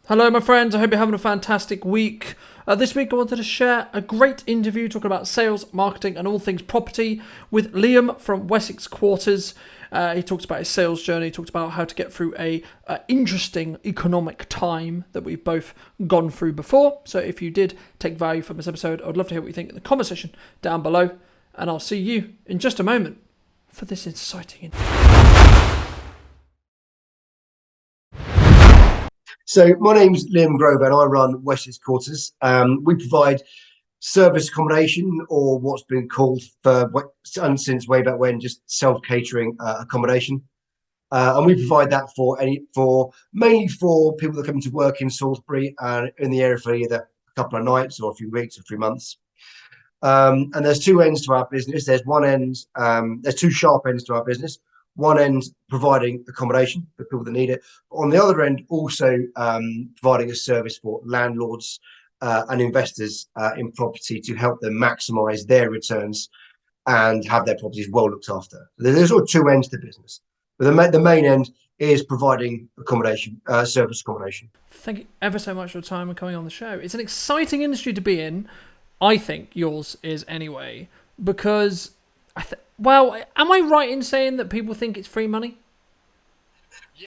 Hello, my friends. I hope you're having a fantastic week. This week, I wanted to share a great interview talking about sales, marketing, and all things property with Liam from Wessex Quarters. He talks about his sales journey. He talks about how to get through a interesting economic time that we've both gone through before. So, if you did take value from this episode, I'd love to hear what you think in the comment section down below. And I'll see you in just a moment for this exciting interview. So my name's Liam Grover and I run Wessex Quarters. We provide service accommodation, or what's been called since way back when, just self-catering accommodation. And we provide that for mainly for people that come to work in Salisbury and in the area for either a couple of nights or a few weeks or 3 months. And there's two ends to our business. There's two sharp ends to our business. One end providing accommodation for people that need it. On the other end, also providing a service for landlords and investors in property to help them maximise their returns and have their properties well looked after. There's sort of two ends to business. But the main end is providing accommodation, service accommodation. Thank you ever so much for your time and coming on the show. It's an exciting industry to be in. I think yours is anyway, because am I right in saying that people think it's free money?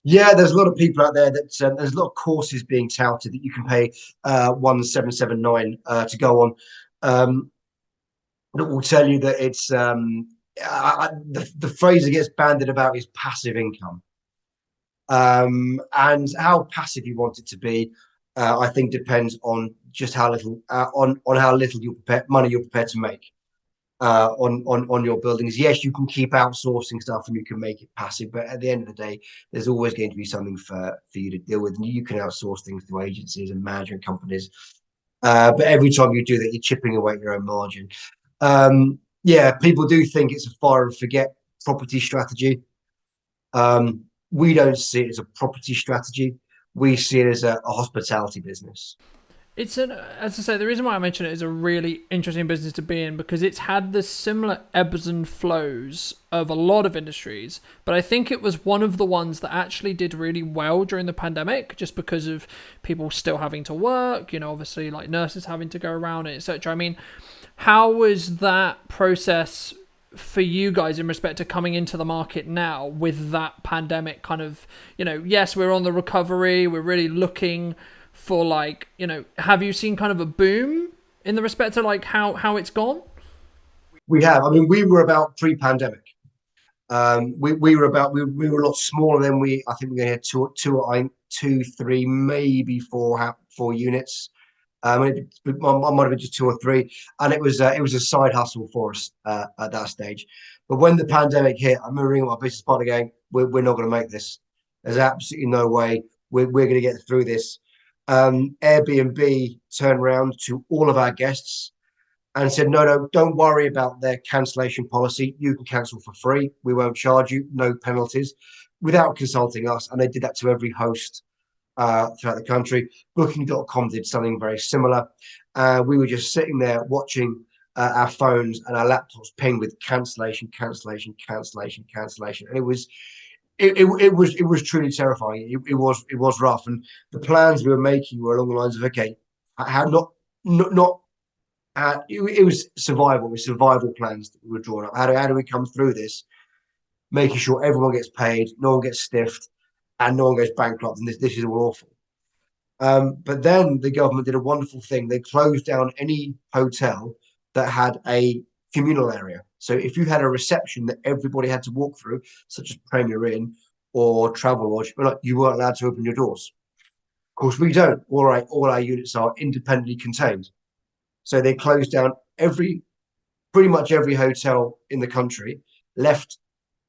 Yeah, there's a lot of people out there that there's a lot of courses being touted that you can pay 1,779 to go on. That will tell you that it's the phrase that gets banded about is passive income, and how passive you want it to be. I think depends on just how little on how little money you're prepared to make on your buildings. Yes, you can keep outsourcing stuff and you can make it passive, but at the end of the day, there's always going to be something for you to deal with. And you can outsource things to agencies and management companies, but every time you do that, you're chipping away at your own margin. Yeah, people do think it's a fire and forget property strategy. We don't see it as a property strategy. We see it as a hospitality business. As I say, the reason why I mention it is a really interesting business to be in because it's had the similar ebbs and flows of a lot of industries, but I think it was one of the ones that actually did really well during the pandemic, just because of people still having to work, obviously like nurses having to go around it, etc. I mean, how was that process for you guys in respect to coming into the market now with that pandemic kind of, yes, we're on the recovery, we're really looking for have you seen kind of a boom in the respect to how it's gone? We have. I mean, we were about pre-pandemic. We were a lot smaller than I think we had two, three, maybe four units. I might have been just two or three, and it was a side hustle for us at that stage. But when the pandemic hit, I remember ringing my business partner going, "We're not going to make this. There's absolutely no way we're going to get through this." Airbnb turned around to all of our guests and said, no, don't worry about their cancellation policy. You can cancel for free. We won't charge you, no penalties, without consulting us. And they did that to every host throughout the country. Booking.com did something very similar. We were just sitting there watching our phones and our laptops ping with cancellation, cancellation, cancellation, cancellation. And it was truly terrifying. It was rough, and the plans we were making were along the lines of, okay, how not it was survival. It was survival plans that we were drawing up. How do we come through this, making sure everyone gets paid, no one gets stiffed, and no one goes bankrupt, and this is all awful. But then the government did a wonderful thing. They closed down any hotel that had a communal area. So if you had a reception that everybody had to walk through, such as Premier Inn or Travelodge, you weren't allowed to open your doors. Of course, we don't. All our units are independently contained. So they closed down pretty much every hotel in the country, left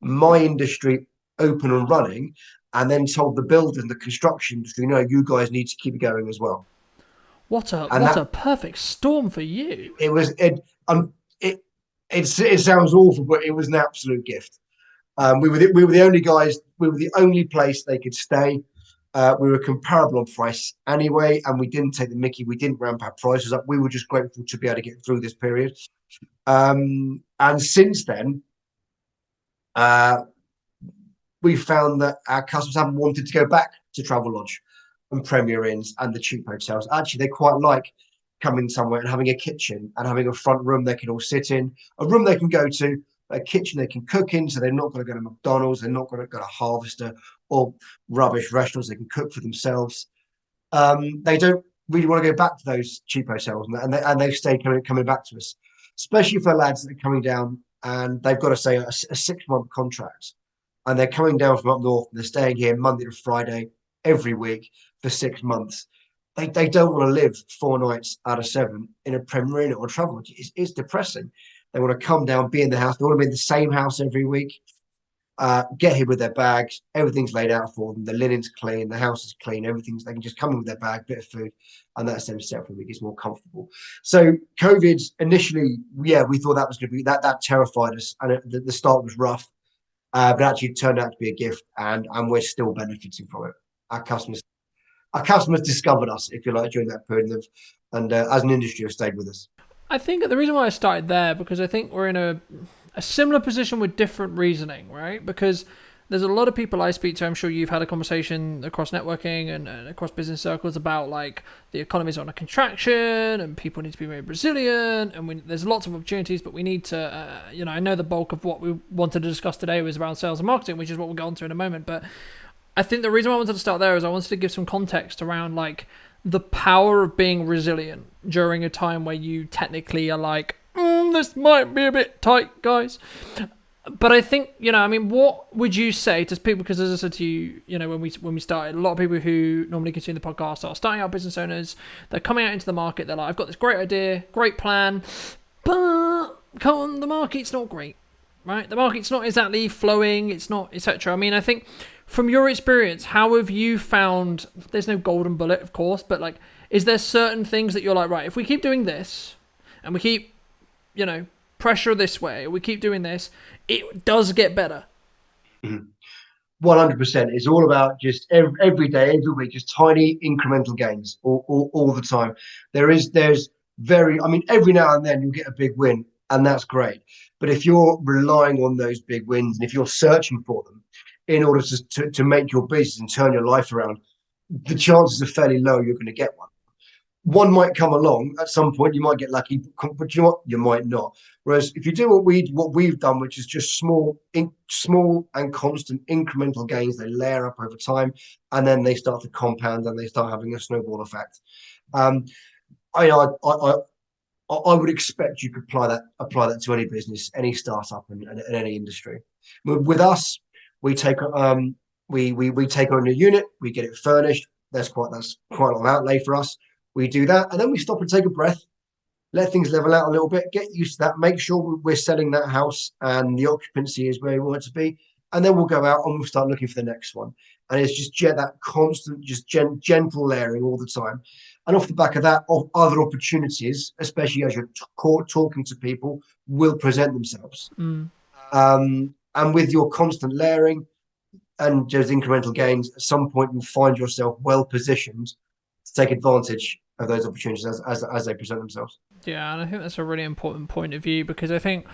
my industry open and running, and then told the builders and the construction industry, no, you guys need to keep it going as well. What a And perfect storm for you. it sounds awful, but it was an absolute gift. We were the only guys. We were the only place they could stay. We were comparable on price anyway, and we didn't take the mickey. We didn't ramp our prices up. We were just grateful to be able to get through this period. And since then, we found that our customers haven't wanted to go back to Travelodge. and Premier Inns and the cheap hotels. Actually, they quite like coming somewhere and having a kitchen and having a front room they can all sit in, a room they can go to, a kitchen they can cook in, so they're not going to go to McDonald's, they're not going to go to Harvester or rubbish restaurants. They can cook for themselves. They don't really want to go back to those cheap hotels, and they've stayed coming back to us, especially for lads that are coming down and they've got to say a 6 month contract, and they're coming down from up north and they're staying here Monday to Friday every week for 6 months. They don't want to live 4 nights out of 7 in a Premier Inn or travel. It's depressing. They want to come down, be in the house. They want to be in the same house every week. Get here with their bags. Everything's laid out for them. The linen's clean. The house is clean. Everything's. They can just come in with their bag, bit of food, and that's them set for a week. It's more comfortable. So COVID initially, yeah, we thought that was going to be that terrified us, and the start was rough, but actually it turned out to be a gift, and we're still benefiting from it. Our customers, our customers discovered us, if you like, during that period, and as an industry, have stayed with us. I think the reason why I started there, because I think we're in a similar position with different reasoning, right? Because there's a lot of people I speak to. I'm sure you've had a conversation across networking and across business circles about like the economy's on a contraction and people need to be very resilient, and there's lots of opportunities, but we need to, I know the bulk of what we wanted to discuss today was around sales and marketing, which is what we'll go on to in a moment. But I think the reason why I wanted to start there is I wanted to give some context around like the power of being resilient during a time where you technically are like, this might be a bit tight, guys. But I think, what would you say to people? Because as I said to you, when we started, a lot of people who normally consume the podcast are starting out business owners. They're coming out into the market. They're like, I've got this great idea, great plan, but come on, the market's not great, right? The market's not exactly flowing. It's not, etc. I think from your experience, how have you found, there's no golden bullet, of course, but like, is there certain things that you're like, right, if we keep doing this and we keep, pressure this way, we keep doing this, it does get better? 100%. It's all about just every day, every week, just tiny incremental gains all the time. There's every now and then you'll get a big win, and that's great. But if you're relying on those big wins and if you're searching for them in order to make your business and turn your life around, the chances are fairly low you're going to get one. One might come along at some point. You might get lucky, but you know what? You might not. Whereas if you do what we've done, which is just small and constant incremental gains, they layer up over time, and then they start to compound and they start having a snowball effect. I would expect you could apply that to any business, any startup, and any industry. With us, we take we take on a unit, we get it furnished. That's quite a lot of outlay for us. We do that, and then we stop and take a breath, let things level out a little bit, get used to that, make sure we're selling that house and the occupancy is where we want it to be, and then we'll go out and we'll start looking for the next one. And it's just that constant, just gentle layering all the time. And off the back of that, other opportunities, especially as you're talking to people, will present themselves. And with your constant layering and just incremental gains, at some point you'll find yourself well positioned to take advantage of those opportunities as they present themselves. Yeah, and I think that's a really important point of view, because I think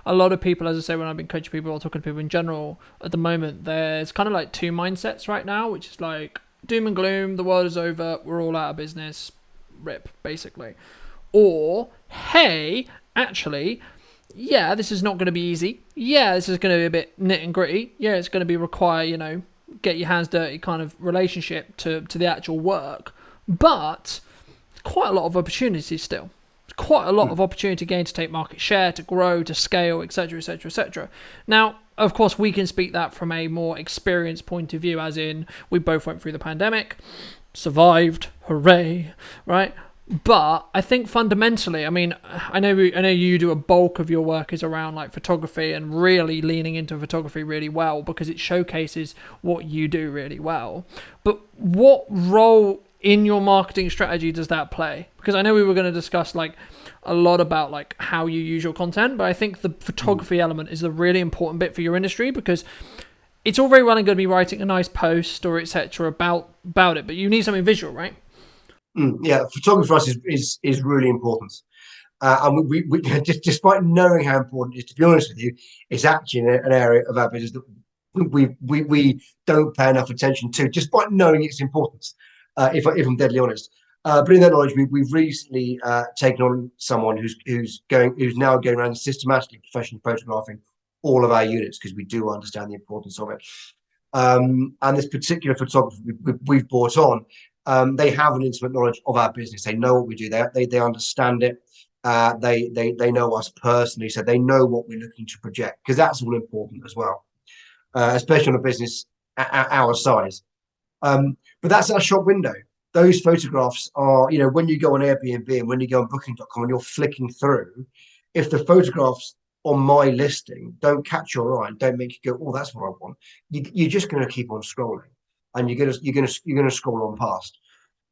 a lot of people, as I say, when I've been coaching people or talking to people in general, at the moment, there's kind of like two mindsets right now, which is like doom and gloom, the world is over, we're all out of business, rip, basically. Or, hey, actually, yeah, this is not going to be easy. Yeah, this is going to be a bit nit and gritty. Yeah, it's going to be require, get your hands dirty kind of relationship to the actual work. But quite a lot of opportunities still. Quite a lot of opportunity gain to take market share, to grow, to scale, etc., etc., etc. Now, of course, we can speak that from a more experienced point of view, as in we both went through the pandemic, survived, hooray, right? But I think fundamentally, I know you do a bulk of your work is around like photography and really leaning into photography really well because it showcases what you do really well. But what role in your marketing strategy does that play? Because I know we were going to discuss like a lot about like how you use your content, but I think the photography element is the really important bit for your industry, because it's all very well and good to be writing a nice post or etc. about it, but you need something visual, right? Yeah, photography for us is really important. And we just, despite knowing how important it is, to be honest with you, it's actually an area of our business that we don't pay enough attention to, despite knowing its importance. if I'm deadly honest. But in that knowledge, we've recently taken on someone who's now going around systematically professionally photographing all of our units because we do understand the importance of it. And this particular photographer we've brought on, they have an intimate knowledge of our business. They know what we do. They understand it. They know us personally, so they know what we're looking to project because that's all important as well, especially on a business our size. But that's our shop window. Those photographs are, when you go on Airbnb and when you go on Booking.com and you're flicking through, if the photographs on my listing don't catch your eye and don't make you go, oh, that's what I want, you're just going to keep on scrolling, and you're gonna scroll on past.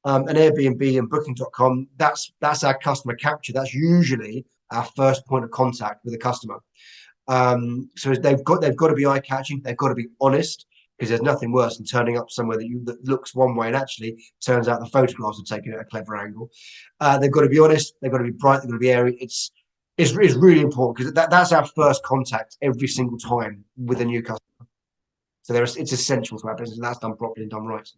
And Airbnb and Booking.com, that's our customer capture. That's usually our first point of contact with a customer. So they've got to be eye catching. They've got to be honest because there's nothing worse than turning up somewhere that looks one way and actually turns out the photographs are taken at a clever angle. They've got to be honest. They've got to be bright. They've got to be airy. It's really important because that's our first contact every single time with a new customer. So it's essential to our business, and that's done properly and done right.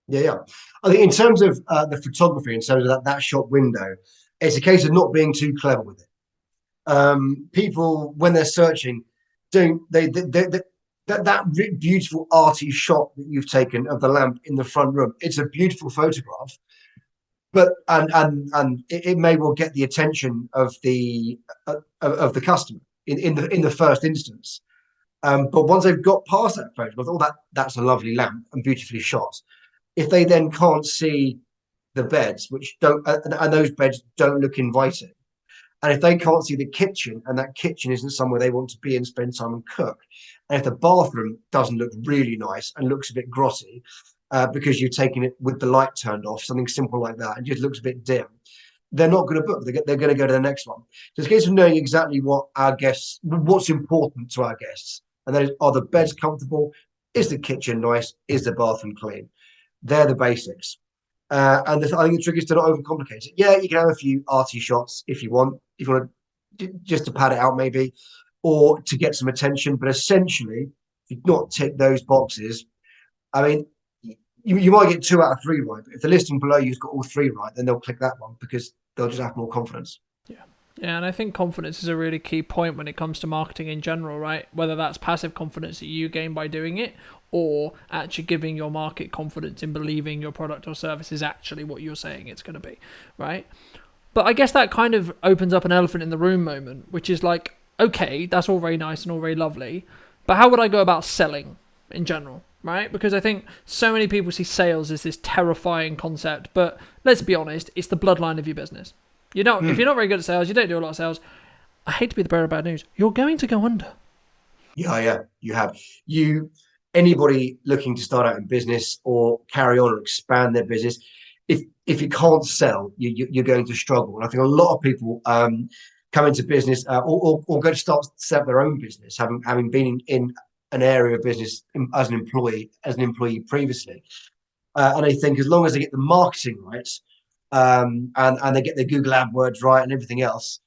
Yeah, yeah. I think in terms of the photography, in terms of that shop window, it's a case of not being too clever with it. People, when they're searching, don't they that beautiful arty shot that you've taken of the lamp in the front room. It's a beautiful photograph, but and it may well get the attention of the customer in the first instance. But once they've got past that photograph, oh, that's a lovely lamp and beautifully shot. If they then can't see the beds, which don't, and those beds don't look inviting, and if they can't see the kitchen, and that kitchen isn't somewhere they want to be and spend time and cook, and if the bathroom doesn't look really nice and looks a bit grotty because you've taken it with the light turned off, something simple like that, and just looks a bit dim, they're not going to book. They're going to go to the next one. So it's a case of knowing exactly what's important to our guests, and that is, are the beds comfortable? Is the kitchen nice? Is the bathroom clean? They're the basics. I think the trick is to not overcomplicate it. Yeah, you can have a few arty shots if you want, just to pad it out maybe, or to get some attention. But essentially, if you not tick those boxes, I mean, you might get 2 out of 3 right. But if the listing below you's got all 3 right, then they'll click that one because they'll just have more confidence. Yeah. Yeah, and I think confidence is a really key point when it comes to marketing in general, right? Whether that's passive confidence that you gain by doing it, or actually giving your market confidence in believing your product or service is actually what you're saying it's going to be, right? But I guess that kind of opens up an elephant in the room moment, which is like, okay, that's all very nice and all very lovely, but how would I go about selling in general, right? Because I think so many people see sales as this terrifying concept, but let's be honest, it's the bloodline of your business. If you're not very good at sales, you don't do a lot of sales. I hate to be the bearer of bad news. You're going to go under. Yeah, you have anybody looking to start out in business or carry on or expand their business. If you can't sell, you're going to struggle. And I think a lot of people come into business or go to start set up their own business, having been in an area of business as an employee previously, and they think as long as they get the marketing right, and they get their Google AdWords right and everything else,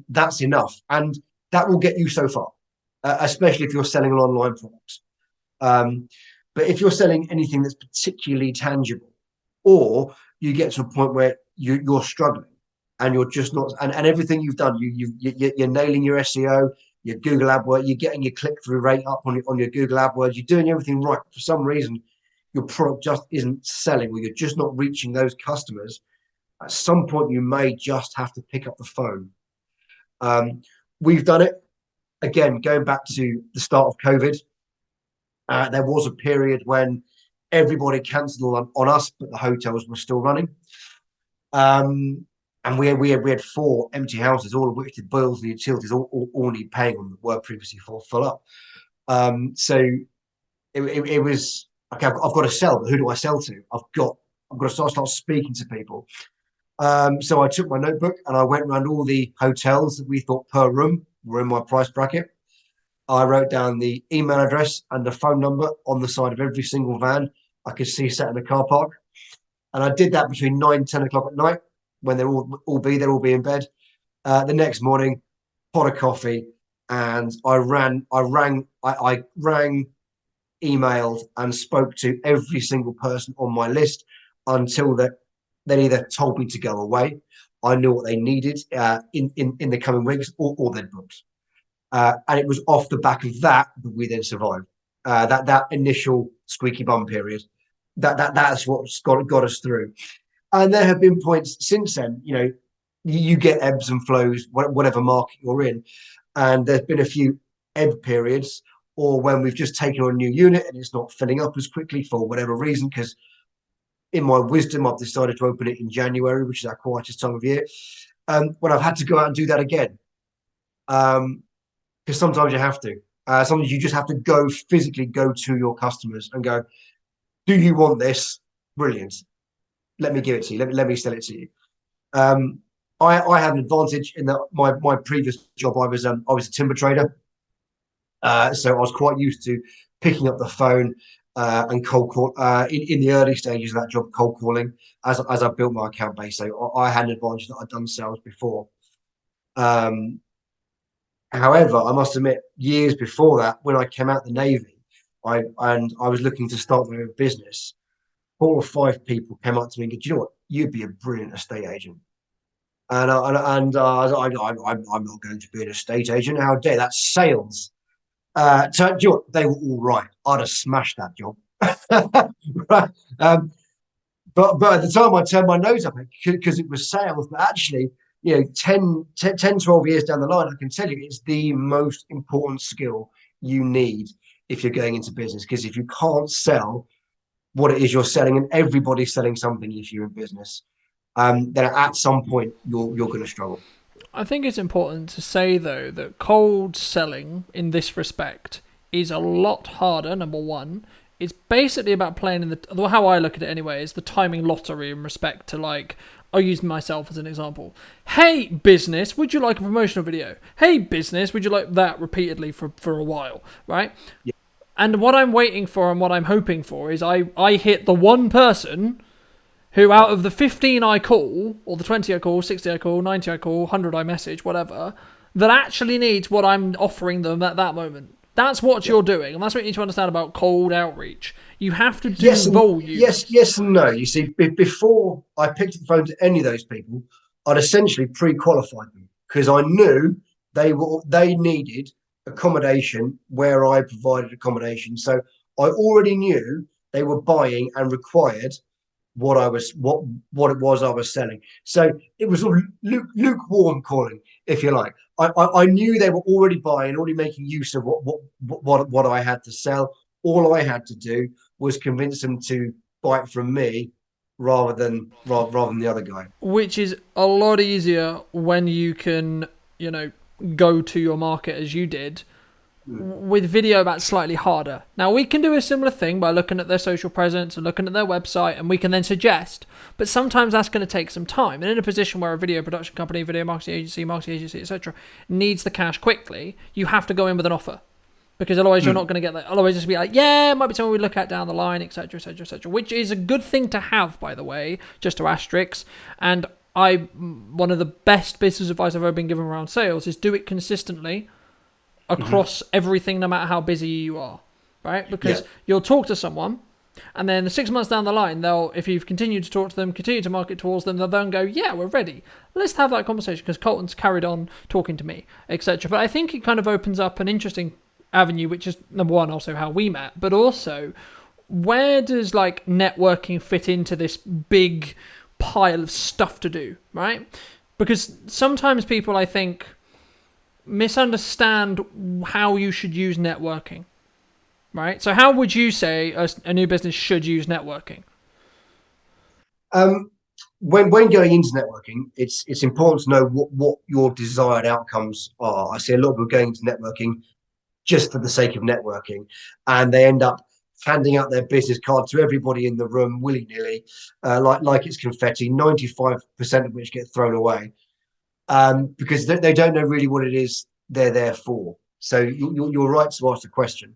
that's enough, and that will get you so far, especially if you're selling an online product. Um, but if you're selling anything that's particularly tangible, or you get to a point where you're struggling and you're just not, and everything you've done, you're nailing your SEO, your Google AdWords, you're getting your click through rate up on your Google AdWords, you're doing everything right. For some reason, your product just isn't selling, or you're just not reaching those customers. At some point, you may just have to pick up the phone. We've done it again, going back to the start of COVID. There was a period when everybody cancelled on us, but the hotels were still running. And we had 4 empty houses, all of which the bills and the utilities all need paying on that were previously full up. So it was okay. I've got to sell, but who do I sell to? I've got to start speaking to people. So I took my notebook and I went around all the hotels that we thought per room were in my price bracket. I wrote down the email address and the phone number on the side of every single van I could see sat in the car park. And I did that between 9-10 o'clock at night when they'll all be in bed. The next morning, pot of coffee, and I rang, emailed, and spoke to every single person on my list until they either told me to go away, I knew what they needed in the coming weeks, or they'd booked. And it was off the back of that we then survived. That initial squeaky bum period. That's what's got us through. And there have been points since then, you get ebbs and flows, whatever market you're in. And there's been a few ebb periods, or when we've just taken on a new unit and it's not filling up as quickly for whatever reason, because in my wisdom, I've decided to open it in January, which is our quietest time of year. When I've had to go out and do that again. Because sometimes you have to. Sometimes you just have to physically go to your customers and go, do you want this? Brilliant. Let me give it to you. Let me sell it to you. I had an advantage in that my previous job, I was a timber trader. So I was quite used to picking up the phone and cold call in the early stages of that job, cold calling as I built my account base. So I had an advantage that I'd done sales before. However, I must admit, years before that, when I came out of the Navy, I was looking to start my own business. 4 or 5 people came up to me and said, "Do you know what? You'd be a brilliant estate agent." And I'm not going to be an estate agent. How dare, that's sales. So do you know what? They were all right. I'd have smashed that job. Right. But at the time I turned my nose up because it was sales. But actually, 10, 12 years down the line, I can tell you it's the most important skill you need if you're going into business. Because if you can't sell what it is you're selling, and everybody's selling something if you're in business, then at some point you're going to struggle. I think it's important to say, though, that cold selling in this respect is a lot harder, number one. It's basically about playing in how I look at it anyway, is the timing lottery in respect to, like, I'll use myself as an example. Hey, business, would you like a promotional video? Hey, business, would you like that repeatedly for a while, right? Yeah. And what I'm waiting for and what I'm hoping for is I hit the one person who, out of the 15 I call, or the 20 I call, 60 I call, 90 I call, 100 I message, whatever, that actually needs what I'm offering them at that moment. That's what you're doing, and that's what you need to understand about cold outreach. You have to do volume. Yes and no. You see, before I picked up the phone to any of those people, I'd essentially pre-qualified them because I knew they needed accommodation where I provided accommodation. So I already knew they were buying and required what it was I was selling. So it was sort of lukewarm calling, if you like. I knew they were already buying, already making use of what I had to sell. All I had to do was convince them to buy it from me rather than the other guy. Which is a lot easier when you can, go to your market as you did. With video, that's slightly harder. Now, we can do a similar thing by looking at their social presence and looking at their website, and we can then suggest. But sometimes that's going to take some time. And in a position where a video production company, video marketing agency, etc., needs the cash quickly, you have to go in with an offer. Because otherwise you're not going to get that. Otherwise just be like, yeah, it might be something we look at down the line, etc., etc., etc. Which is a good thing to have, by the way, just to asterisk. And one of the best business advice I've ever been given around sales is do it consistently across everything, no matter how busy you are, right? Because you'll talk to someone, and then 6 months down the line, if you've continued to talk to them, continue to market towards them, they'll then go, yeah, we're ready. Let's have that conversation because Colton's carried on talking to me, etc. But I think it kind of opens up an interesting avenue, which is number one, also how we met, but also where does like networking fit into this big pile of stuff to do, right? Because sometimes people, I think, misunderstand how you should use networking, right? So how would you say a new business should use networking? When going into networking, it's important to know what your desired outcomes are. I see a lot of people going into networking just for the sake of networking, and they end up handing out their business card to everybody in the room willy-nilly, like it's confetti, 95% of which get thrown away, because they don't know really what it is they're there for. So you're right to ask the question,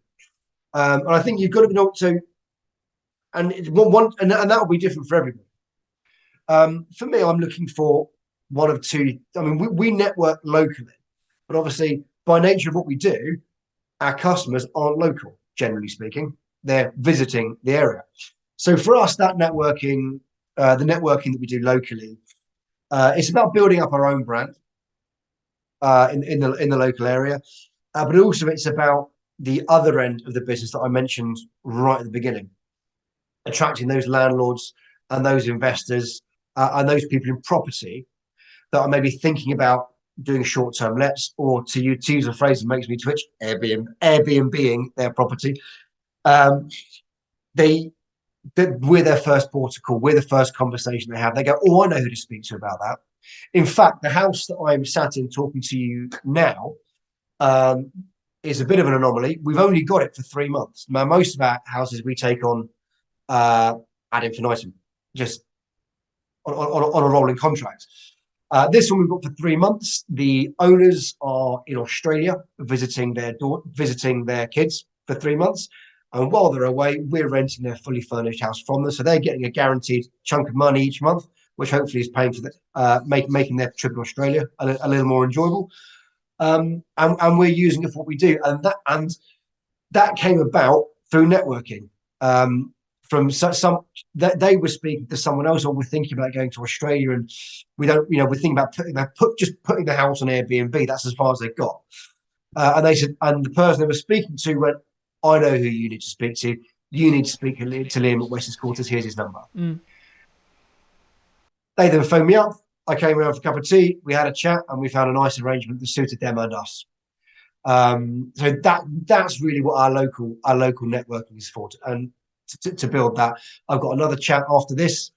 and I think you've got to know. So, and that will be different for everybody. For me, I'm looking for one of two. I mean, we network locally, but obviously by nature of what we do, our customers aren't local, generally speaking. They're visiting the area. So for us, that networking, the networking that we do locally, it's about building up our own brand in the local area, but also it's about the other end of the business that I mentioned right at the beginning, attracting those landlords and those investors and those people in property that are maybe thinking about doing short-term lets, or to use a phrase that makes me twitch, Airbnb-ing their property. We're their first port of call. We're the first conversation they have. They go, oh, I know who to speak to about that. In fact, the house that I'm sat in talking to you now is a bit of an anomaly. We've only got it for 3 months. Now, most of our houses we take on ad infinitum, just on a rolling contract. This one we've got for 3 months. The owners are in Australia visiting their kids for 3 months. And while they're away, we're renting their fully furnished house from them. So they're getting a guaranteed chunk of money each month, which hopefully is paying for making their trip to Australia a little more enjoyable. And we're using it for what we do. And that came about through networking. From some that they were speaking to someone else, or we're thinking about going to Australia, and we're thinking about putting the house on Airbnb. That's as far as they got. And they said, and the person they were speaking to went, I know who you need to speak to. You need to speak to Liam at Wessex Quarters. Here's his number. They then phoned me up. I came around for a cup of tea. We had a chat, and we found a nice arrangement that suited them and us. So that's really what our local networking is for. And to build that, I've got another chat after this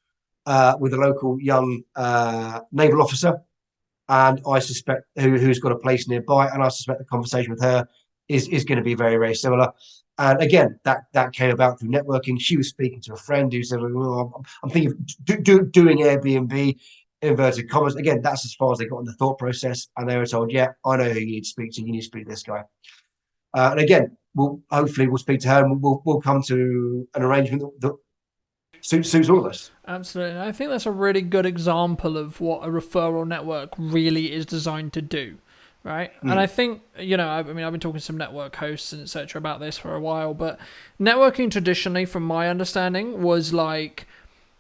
with a local young naval officer, and I suspect who's got a place nearby, and I suspect the conversation with her is going to be very, very similar. And again, that came about through networking. She was speaking to a friend who said, well, I'm thinking of doing Airbnb, inverted commas. Again, that's as far as they got in the thought process, and they were told, yeah, I know who you need to speak to. You need to speak to this guy. And again, hopefully we'll speak to her, and we'll come to an arrangement that suits all of us. Absolutely. I think that's a really good example of what a referral network really is designed to do, right? And I think, I've been talking to some network hosts and etc. about this for a while, but networking traditionally, from my understanding, was like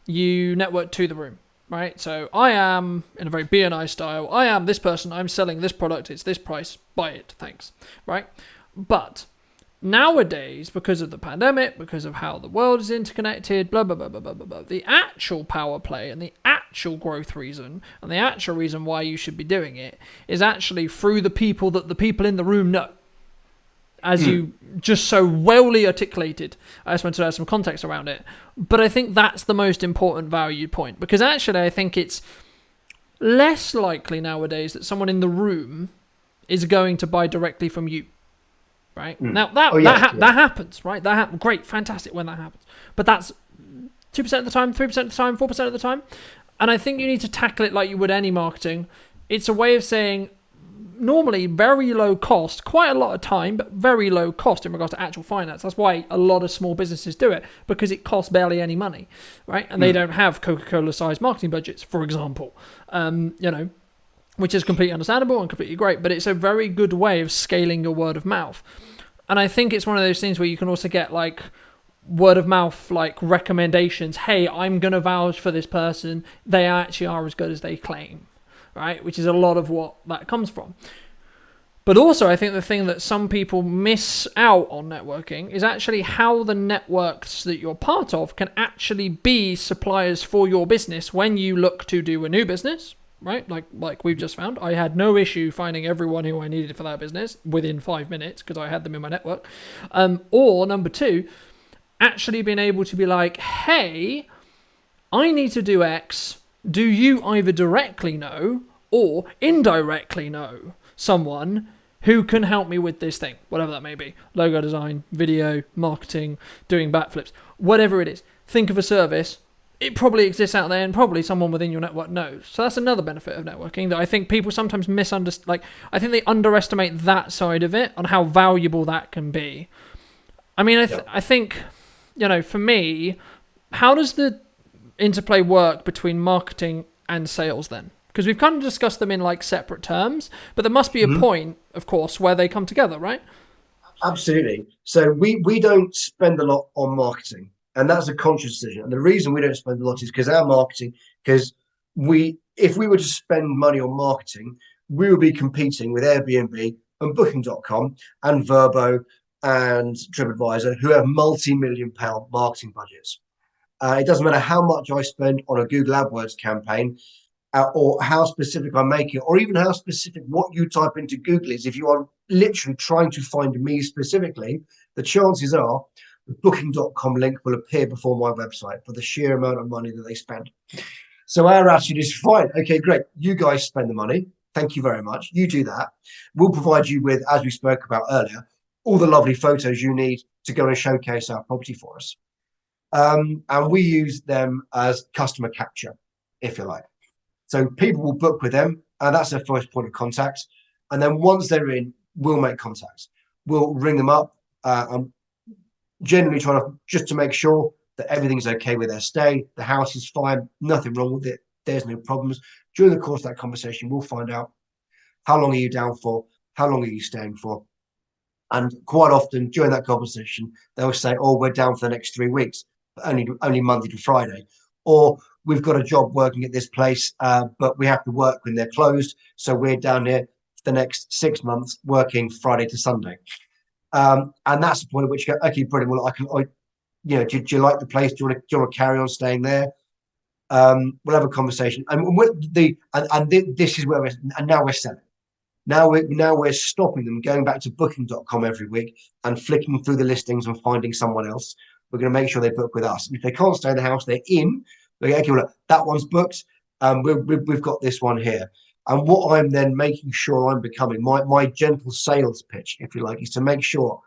you network to the room, right? So I am, in a very BNI style, I am this person, I'm selling this product, it's this price, buy it, thanks, right? But nowadays, because of the pandemic, because of how the world is interconnected, blah, blah, blah, blah, blah, blah, blah, the actual power play and the actual growth reason and the actual reason why you should be doing it is actually through the people that the people in the room know. As you just so wellly articulated, I just wanted to add some context around it. But I think that's the most important value point, because actually I think it's less likely nowadays that someone in the room is going to buy directly from you. Right? Now that happens, right? Great, fantastic when that happens. But that's 2% of the time, 3% of the time, 4% of the time. And I think you need to tackle it like you would any marketing. It's a way of saying, normally very low cost, quite a lot of time, but very low cost in regards to actual finance. That's why a lot of small businesses do it, because it costs barely any money, right? And they don't have Coca-Cola sized marketing budgets, for example, which is completely understandable and completely great, but it's a very good way of scaling your word of mouth. And I think it's one of those things where you can also get like word of mouth, like recommendations. Hey, I'm going to vouch for this person. They actually are as good as they claim, right? Which is a lot of what that comes from. But also, I think the thing that some people miss out on networking is actually how the networks that you're part of can actually be suppliers for your business when you look to do a new business, right? Like we've just found. I had no issue finding everyone who I needed for that business within 5 minutes because I had them in my network. Or number two, actually being able to be like, hey, I need to do X. Do you either directly know or indirectly know someone who can help me with this thing, whatever that may be? Logo design, video, marketing, doing backflips, whatever it is. Think of a service. It probably exists out there and probably someone within your network knows. So that's another benefit of networking that I think people sometimes misunderstand. Like, I think they underestimate that side of it on how valuable that can be. I mean, I think, for me, how does the interplay work between marketing and sales then? Because we've kind of discussed them in like separate terms, but there must be a point, of course, where they come together, right? Absolutely. So we don't spend a lot on marketing, and that's a conscious decision. And the reason we don't spend a lot is because if we were to spend money on marketing, we would be competing with Airbnb and Booking.com and Vrbo and TripAdvisor, who have multi-million-pound marketing budgets. It doesn't matter how much I spend on a Google AdWords campaign, or how specific I make it, or even how specific what you type into Google is. If you are literally trying to find me specifically, the chances are the Booking.com link will appear before my website for the sheer amount of money that they spend. So our attitude is fine. Okay, great. You guys spend the money. Thank you very much. You do that. We'll provide you with, as we spoke about earlier, all the lovely photos you need to go and showcase our property for us. And we use them as customer capture, if you like. So people will book with them, and that's their first point of contact. And then once they're in, we'll make contacts. We'll ring them up and generally just to make sure that everything's okay with their stay. The house is fine, nothing wrong with it. There's no problems. During the course of that conversation, we'll find out how long are you down for, how long are you staying for. And quite often during that conversation, they'll say, oh, we're down for the next 3 weeks, but only Monday to Friday. Or we've got a job working at this place, but we have to work when they're closed. So we're down here for the next 6 months working Friday to Sunday. And that's the point at which you go, okay, brilliant. Well, do you like the place? Do you want to carry on staying there? We'll have a conversation. And this is where now we're selling. Now we're stopping them going back to Booking.com every week and flicking through the listings and finding someone else. We're going to make sure they book with us. And if they can't stay in the house, they're in. Okay, well, that one's booked. We've got this one here. And what I'm then making sure I'm becoming, my gentle sales pitch, if you like, is to make sure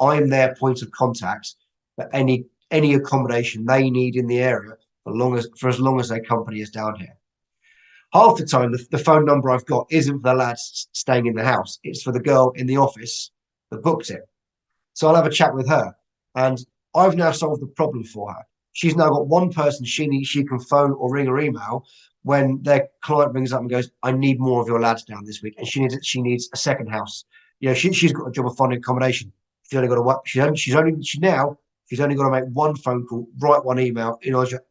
I'm their point of contact for any accommodation they need in the area for as long as their company is down here. Half the time, the phone number I've got isn't for the lads staying in the house. It's for the girl in the office that booked it. So I'll have a chat with her. And I've now solved the problem for her. She's now got one person she can phone or ring or email when their client rings up and goes, I need more of your lads down this week. And she needs a second house. She's got a job of finding accommodation. She's only got to work. She's only got to make one phone call, write one email.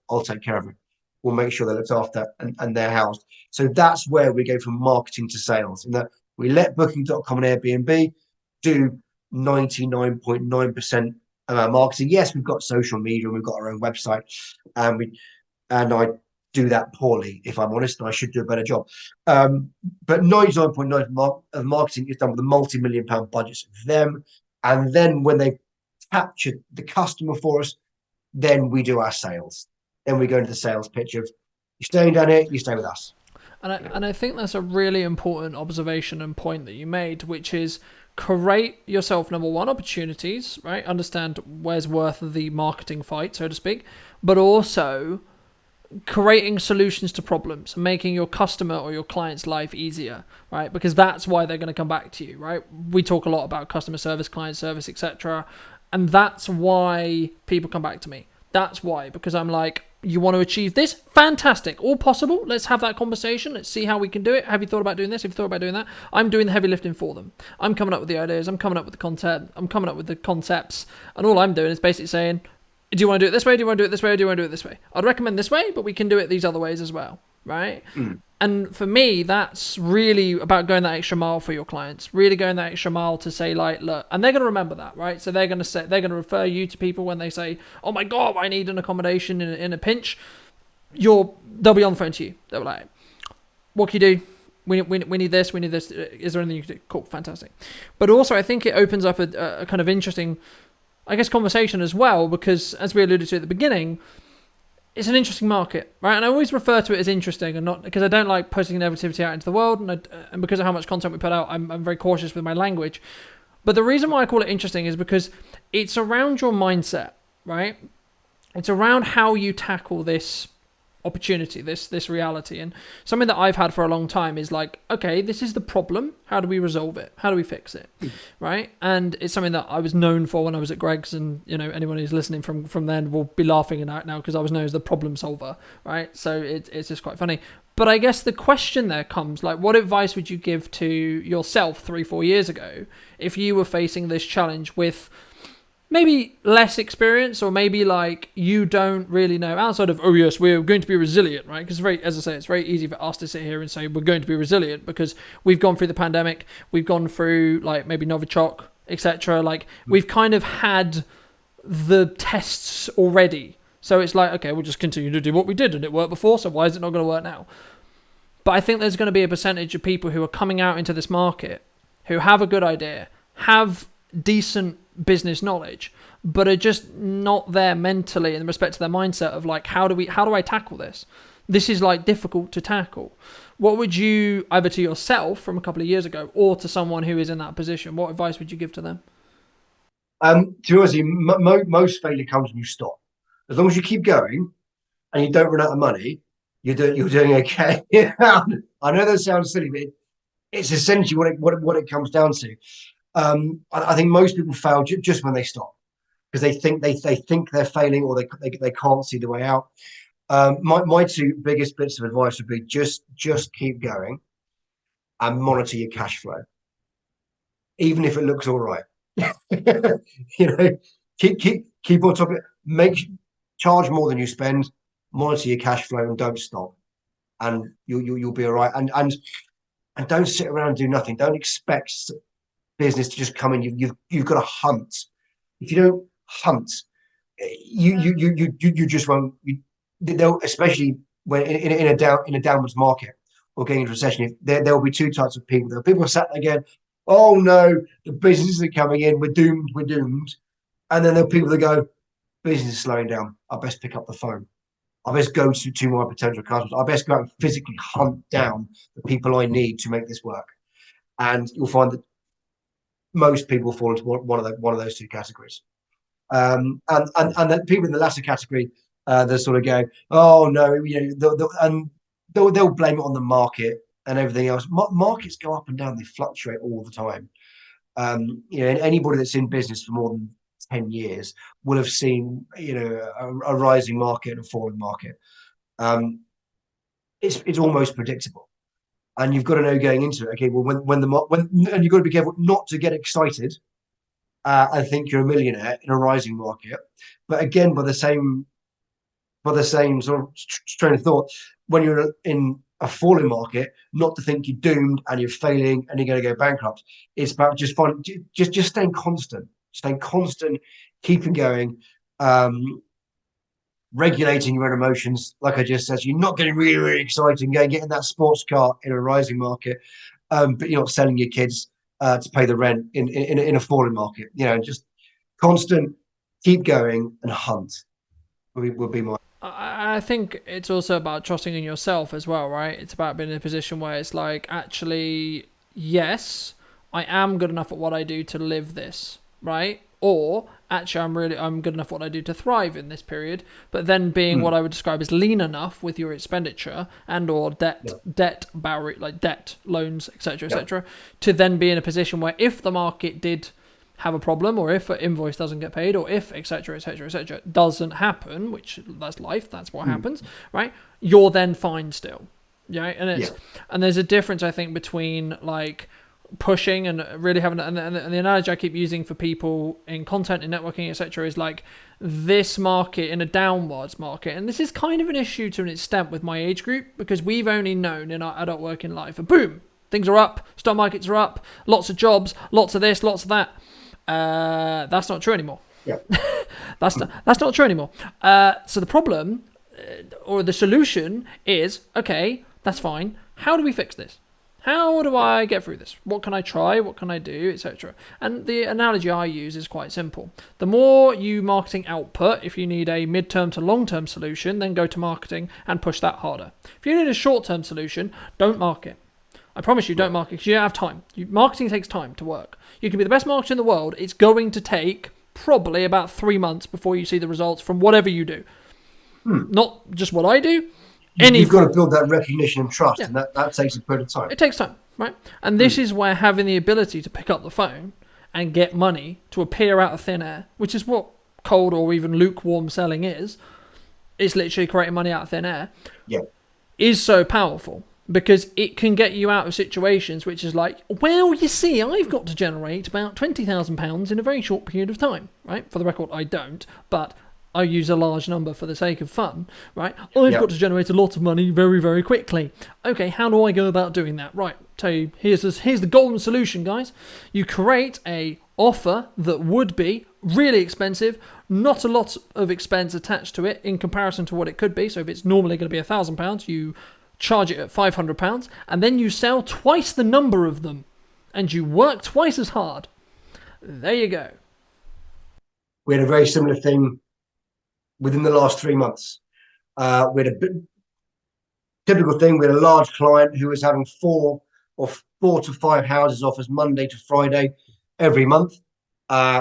I'll take care of it. We'll make sure they're looked after and they're housed. So that's where we go from marketing to sales. In that we let Booking.com and Airbnb do 99.9% of our marketing. Yes, we've got social media and we've got our own website, and I do that poorly, if I'm honest, and I should do a better job. But 99.9% of marketing is done with a multi-million-pound budgets of them. And then when they've captured the customer for us, then we do our sales. Then we go into the sales pitch of, you're staying down here, you stay with us. And I think that's a really important observation and point that you made, which is create yourself, number one, opportunities, right? Understand where's worth the marketing fight, so to speak, but also creating solutions to problems, making your customer or your client's life easier, right? Because that's why they're going to come back to you, right? We talk a lot about customer service, client service, etc. And that's why people come back to me. That's why, because I'm like, you want to achieve this? Fantastic. All possible. Let's have that conversation. Let's see how we can do it. Have you thought about doing this? Have you thought about doing that? I'm doing the heavy lifting for them. I'm coming up with the ideas. I'm coming up with the content. I'm coming up with the concepts. And all I'm doing is basically saying, do you want to do it this way? Do you want to do it this way? Or do you want to do it this way? I'd recommend this way, but we can do it these other ways as well, right? And for me, that's really about going that extra mile for your clients. Really going that extra mile to say, like, look, and they're going to remember that, right? So they're going to refer you to people when they say, oh my God, I need an accommodation in a pinch. They'll be on the phone to you. They'll be like, what can you do? We need this. We need this. Is there anything you can do? Cool, fantastic. But also, I think it opens up a kind of interesting, I guess, conversation as well, because as we alluded to at the beginning, it's an interesting market, right? And I always refer to it as interesting, and not because I don't like putting negativity out into the world, and because of how much content we put out, I'm very cautious with my language. But the reason why I call it interesting is because it's around your mindset, right? It's around how you tackle this opportunity, this reality. And something that I've had for a long time is like, okay, this is the problem. How do we resolve it? How do we fix it? Right? And it's something that I was known for when I was at Greg's, and anyone who's listening from then will be laughing at now because I was known as the problem solver, right? So it's just quite funny. But I guess the question there comes, like, what advice would you give to yourself 3-4 years ago if you were facing this challenge with maybe less experience, or maybe like you don't really know outside of, oh yes, we're going to be resilient, right? Because as I say, it's very easy for us to sit here and say we're going to be resilient because we've gone through the pandemic, we've gone through like maybe Novichok, etc. Like we've kind of had the tests already. So it's like, okay, we'll just continue to do what we did and it worked before, so why is it not going to work now? But I think there's going to be a percentage of people who are coming out into this market who have a good idea, have decent business knowledge, but are just not there mentally in respect to their mindset of like, how do I tackle this? This is like difficult to tackle. What would you, either to yourself from a couple of years ago or to someone who is in that position, what advice would you give to them? To be honest, most failure comes when you stop. As long as you keep going and you don't run out of money, you're doing okay. I know that sounds silly, but it's essentially what it comes down to. I think most people fail just when they stop because they think they're failing, or they can't see the way out. My two biggest bits of advice would be just keep going and monitor your cash flow, even if it looks all right. Keep on top of it. Charge more than you spend. Monitor your cash flow and don't stop, and you'll be all right. And don't sit around and do nothing. Don't expect business to just come in. You've got to hunt. If you don't hunt, you just won't. They'll, especially when in a downwards market or getting into recession, there will be two types of people. There are people who sat there again. Oh no, the businesses are coming in. We're doomed. We're doomed. And then there are people that go, business is slowing down. I best pick up the phone. I best go to my potential customers. I best go out and physically hunt down the people I need to make this work. And you'll find that most people fall into one of those two categories. And the people in the latter category, they're sort of going, oh no, they'll blame it on the market and everything else. Markets go up and down; they fluctuate all the time. Anybody that's in business for more than 10 years will have seen, a rising market and a falling market. It's almost predictable. And you've got to know going into it. Okay, well, and you've got to be careful not to get excited and think you're a millionaire in a rising market. But again, by the same sort of train of thought, when you're in a falling market, not to think you're doomed and you're failing and you're going to go bankrupt. It's about just staying constant, keeping going. Regulating your own emotions, like I just said, so you're not getting really, really excited and getting that sports car in a rising market, but you're not selling your kids to pay the rent in a falling market. Just constant, keep going and hunt would be my. I think it's also about trusting in yourself as well, right? It's about being in a position where it's like, actually, yes, I am good enough at what I do to live this, right? or actually I'm good enough at what I do to thrive in this period, but then being what Mm. I would describe as lean enough with your expenditure and or Yeah. debt barrier, like debt loans, etc., Yeah. etc., to then be in a position where if the market did have a problem, or if an invoice doesn't get paid, or if etc etc etc doesn't happen, which that's life, that's what Mm. happens, right? You're then fine still, yeah. Yeah. And there's a difference, I think, between like pushing and really having, and the analogy I keep using for people in content and networking etc is like this market in a downwards market, and this is kind of an issue to an extent with my age group because we've only known in our adult working life, and boom, things are up, stock markets are up, lots of jobs, lots of this, lots of that. That's not true anymore. Yeah. That's not true anymore. So the problem or the solution is, okay, that's fine. How do we fix this? How do I get through this? What can I try? What can I do, etc.? And the analogy I use is quite simple. The more you marketing output, if you need a mid-term to long-term solution, then go to marketing and push that harder. If you need a short-term solution, don't market. I promise you, don't market because you don't have time. Marketing takes time to work. You can be the best marketer in the world. It's going to take probably about 3 months before you see the results from whatever you do. Not just what I do. You've got to build that recognition and trust, Yeah. and that takes a bit of time. It takes time, right? And this is where having the ability to pick up the phone and get money to appear out of thin air, which is what cold or even lukewarm selling is literally creating money out of thin air, Yeah. is so powerful. Because it can get you out of situations which is like, well, you see, I've got to generate about £20,000 in a very short period of time, right? For the record, I don't, but I use a large number for the sake of fun, right? I've got to generate a lot of money very, very quickly. Okay, how do I go about doing that? Right, tell you, here's the golden solution, guys. You create a offer that would be really expensive, not a lot of expense attached to it in comparison to what it could be. So if it's normally going to be £1,000, you charge it at £500, and then you sell twice the number of them, and you work twice as hard. There you go. We had a very similar thing within the last 3 months. We had a typical thing. We had a large client who was having four to five houses offers Monday to Friday every month,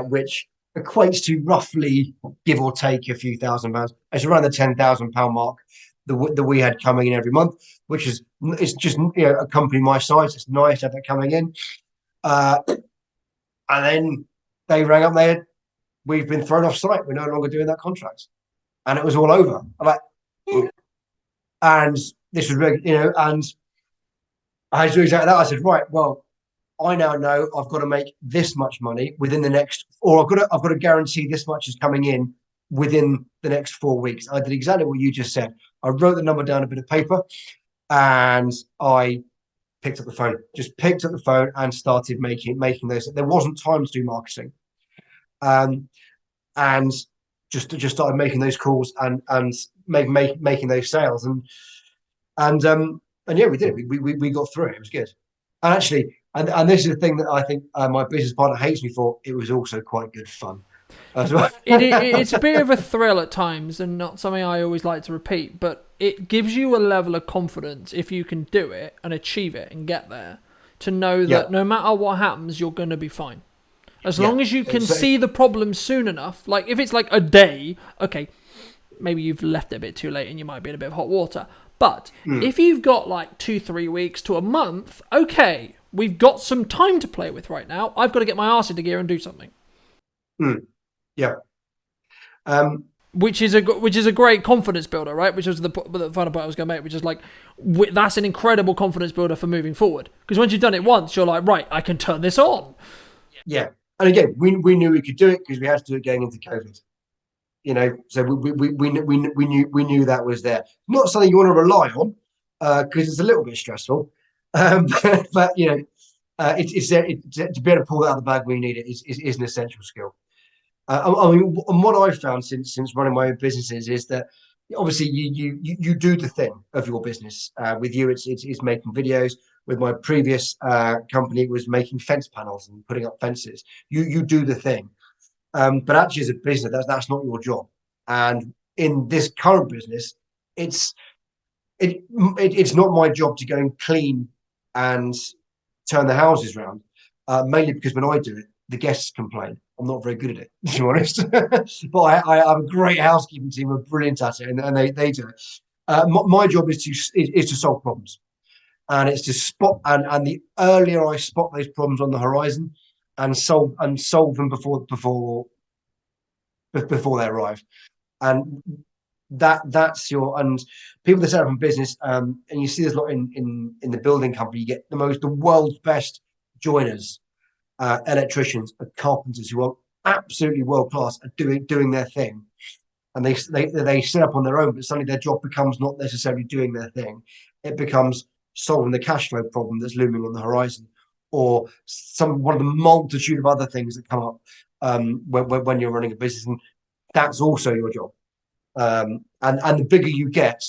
which equates to roughly, give or take, a few £1,000s. It's around the £10,000 mark that we had coming in every month, which is it's just a company my size. It's nice to have that coming in. And then they rang up. We've been thrown off site. We're no longer doing that contract, and it was all over. I'm like, and this was really, and I had to do exactly that. I said, right, well, I now know I've got to make this much money within the next, or I've got to guarantee this much is coming in within the next 4 weeks. I did exactly what you just said. I wrote the number down on a bit of paper, and I picked up the phone and started making those. There wasn't time to do marketing, and just started making those calls and making those sales, and yeah, we did. We got through it. It was good, and actually, and this is the thing that I think my business partner hates me for. It was also quite good fun as well. It's a bit of a thrill at times and not something I always like to repeat, but it gives you a level of confidence if you can do it and achieve it and get there, to know that no matter what happens, you're going to be fine. As long as you can see the problem soon enough, like if it's like a day, okay, maybe you've left it a bit too late and you might be in a bit of hot water. But if you've got like 2-3 weeks to a month, okay, we've got some time to play with right now. I've got to get my arse into gear and do something. Yeah. Which is a great confidence builder, right? Which was the final point I was going to make, which is like, that's an incredible confidence builder for moving forward. Because once you've done it once, you're like, right, I can turn this on. Yeah. And again, we knew we could do it because we had to do it going into COVID. So we knew that was there. Not something you want to rely on because it's a little bit stressful. But it's to be able to pull that out of the bag when you need it is an essential skill. I mean, and what I've found since running my own businesses is that obviously you do the thing of your business. With you, it's making videos. With my previous company, it was making fence panels and putting up fences. You do the thing, but actually as a business, that's not your job. And in this current business, it's not my job to go and clean and turn the houses around. Mainly because when I do it, the guests complain. I'm not very good at it, to be honest. But I have a great housekeeping team who are brilliant at it, and they do it. My job is to solve problems, and it's to spot and the earlier I spot those problems on the horizon and solve them before they arrive. And that's your and people that set up in business, and you see this a lot in the building company. You get the world's best joiners, electricians, and carpenters who are absolutely world class at doing their thing, and they set up on their own, but suddenly their job becomes not necessarily doing their thing. It becomes solving the cash flow problem that's looming on the horizon, or one of the multitude of other things that come up when you're running a business, and that's also your job. And the bigger you get,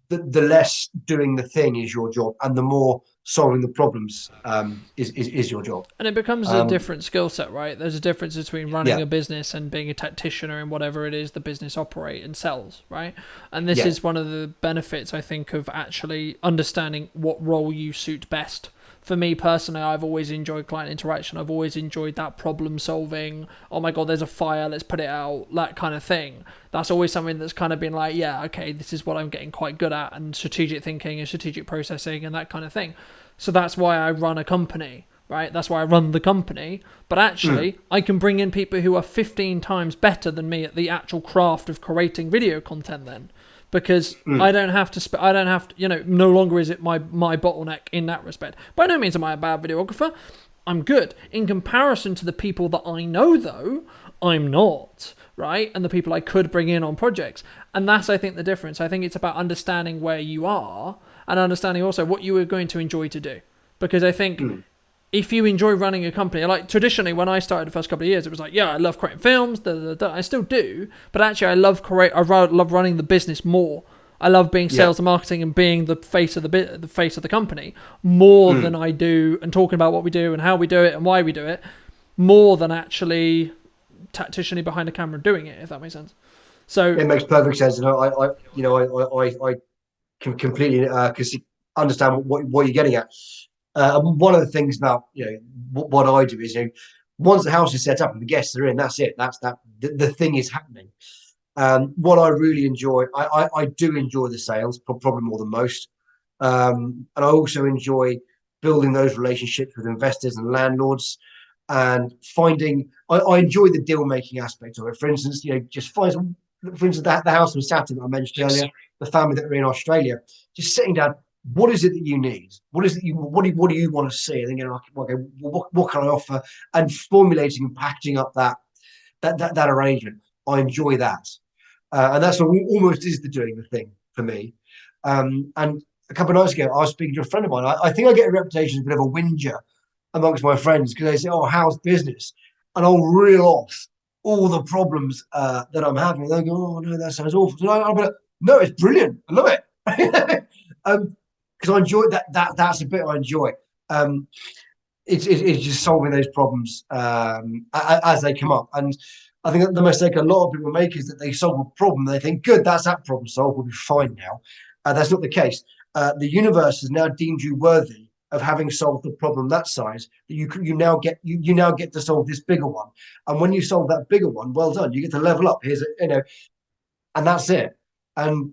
the less doing the thing is your job, and the more solving the problems is your job. And it becomes a different skill set, right? There's a difference between running Yeah, a business and being a tactician or in whatever it is the business operate and sells, right? And this yeah, is one of the benefits, I think, of actually understanding what role you suit best. For me personally, I've always enjoyed client interaction. I've always enjoyed that problem solving. Oh my God, there's a fire, let's put it out, that kind of thing. That's always something that's kind of been like, yeah, okay, this is what I'm getting quite good at, and strategic thinking and strategic processing and that kind of thing. So that's why I run a company, right? That's why I run the company. But actually, I can bring in people who are 15 times better than me at the actual craft of creating video content then. Because I don't have to, no longer is it my bottleneck in that respect. By no means am I a bad videographer. I'm good. In comparison to the people that I know, though, I'm not, right? And the people I could bring in on projects. And that's, I think, the difference. I think it's about understanding where you are and understanding also what you are going to enjoy to do. Because I think if you enjoy running a company, like traditionally when I started the first couple of years, it was like, yeah, I love creating films, I still do, but actually I love running the business more. I love being sales and marketing and being the face of the face of the company more than I do, and talking about what we do and how we do it and why we do it, more than actually tacticianly behind the camera doing it, if that makes sense. So it makes perfect sense, and I can completely understand what you're getting at. One of the things about what I do is, once the house is set up and the guests are in, that's it. That's that. The thing is happening. What I really enjoy, I do enjoy the sales, probably more than most, and I also enjoy building those relationships with investors and landlords, and finding. I enjoy the deal making aspect of it. For instance, just find. For instance, the house was sat in that I mentioned earlier, the family that are in Australia, just sitting down. What is it that you need? What is it what do you want to see? And then okay, what can I offer? And formulating and packaging up that arrangement. I enjoy that, and that's almost is the doing the thing for me. And a couple of nights ago, I was speaking to a friend of mine. I think I get a reputation as a bit of a whinger amongst my friends because they say, "Oh, how's business?" And I'll reel off all the problems that I'm having. They go, "Oh no, that sounds awful." So I'll be like, "No, it's brilliant. I love it." Because I enjoy that. That's a bit I enjoy. Um, it's just solving those problems as they come up. And I think that the mistake a lot of people make is that they solve a problem. They think, good, that's that problem solved. We'll be fine now. That's not the case. The universe has now deemed you worthy of having solved the problem that size that you now get to solve this bigger one. And when you solve that bigger one, well done. You get to level up. And that's it. And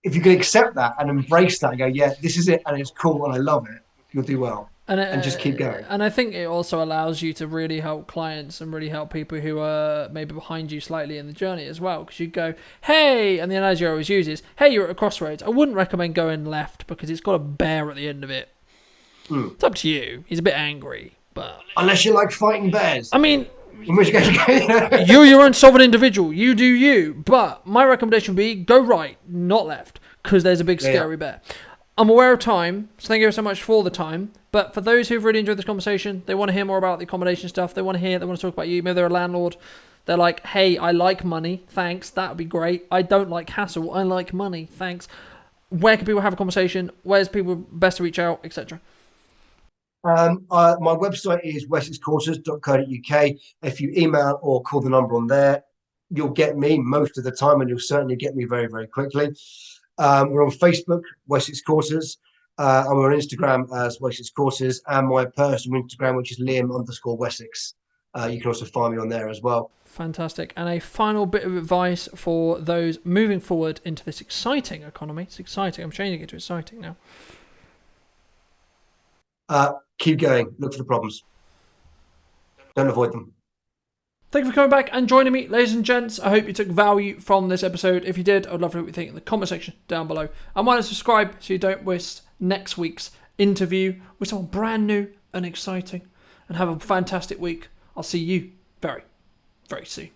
if you can accept that and embrace that and go, yeah, this is it, and it's cool and I love it, you'll do well. And And just keep going. and I think it also allows you to really help clients and really help people who are maybe behind you slightly in the journey as well. Because you go, hey, and the analogy I always use is, hey, you're at a crossroads. I wouldn't recommend going left because it's got a bear at the end of it. It's up to you. He's a bit angry, but Unless you like fighting bears, I mean, in which case, you're your own sovereign individual. You do you. But my recommendation would be go right, not left, because there's a big scary bear. I'm aware of time, so thank you so much for the time. But for those who've really enjoyed this conversation, they want to hear more about the accommodation stuff. They want to talk about you. Maybe they're a landlord. They're like, hey, I like money. Thanks. That would be great. I don't like hassle. I like money. Thanks. Where can people have a conversation? Where's people best to reach out, etc.? my website is wessexquarters.co.uk. If you email or call the number on there, you'll get me most of the time, and you'll certainly get me very, very quickly. We're on Facebook, Wessex Quarters, and we're on Instagram as Wessex Quarters, and my personal Instagram, which is Liam_Wessex. You can also find me on there as well. Fantastic. And a final bit of advice for those moving forward into this exciting economy. It's exciting. I'm changing it to exciting now. Keep going. Look for the problems. Don't avoid them. Thank you for coming back and joining me, ladies and gents. I hope you took value from this episode. If you did, I'd love to know what you think in the comment section down below. And why not subscribe so you don't waste next week's interview with someone brand new and exciting. And have a fantastic week. I'll see you very, very soon.